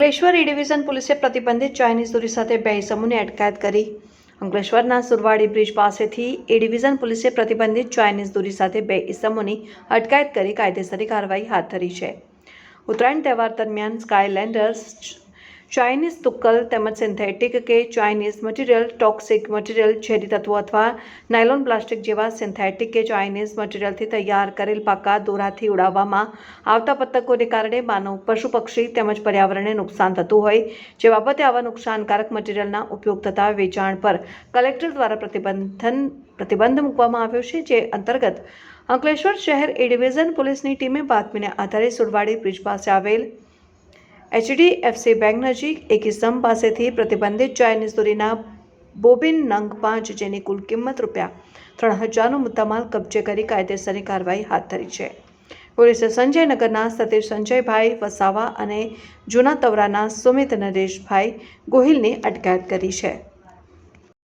અંકલેશ્વર એ division પોલીસે પ્રતિબંધિત Chinese દોરી સાથે બે ઇસમોની અટકાયત કરી। અંકલેશ્વરના સુરવાડી બ્રિજ પાસેથી એ ડિવિઝન પોલીસે પ્રતિબંધિત ચાઇનીઝ દોરી સાથે બે ઇસમોની અટકાયત કરી કાયદેસરની કાર્યવાહી હાથ ધરી છે। ઉત્તરાયણ તહેવાર દરમિયાન સ્કાયલેન્ડર્સ ચાઇનીઝ તુક્કલ તેમજ સિન્થેટિક કે ચાઇનીઝ મટીરિયલ, ટોક્સિક મટીરિયલ, ઝેરી તત્વો અથવા નાયલોન પ્લાસ્ટિક જેવા સિન્થેટિક કે ચાઇનીઝ મટીરિયલથી તૈયાર કરેલ પાકા દોરાથી ઉડાવવામાં આવતા પતંગોને કારણે માનવ, પશુ પક્ષી તેમજ પર્યાવરણને નુકસાન થતું હોય જે બાબતે આવા નુકસાનકારક મટીરિયલના ઉપયોગ તથા વેચાણ પર કલેક્ટર દ્વારા પ્રતિબંધ મૂકવામાં આવ્યો છે। જે અંતર્ગત અંકલેશ્વર શહેર એ ડિવિઝન પોલીસની ટીમે બાતમીને આધારે સુરવાડી બ્રિજ પાસે આવેલ HDFC બેંક નજીક એક ઇસમ પાસેથી પ્રતિબંધિત ચાઇનીઝ દોરીના બોબિન નંગ 5 જેની કુલ કિંમત ₹3000નો મુદ્દામાલ કબજે કરી કાયદેસરની કાર્યવાહી હાથ ધરી છે। પોલીસે સંજયનગરના સતીશ સંજયભાઈ વસાવા અને જૂના તવરાના સુમિત નરેશભાઈ ગોહિલની અટકાયત કરી છે।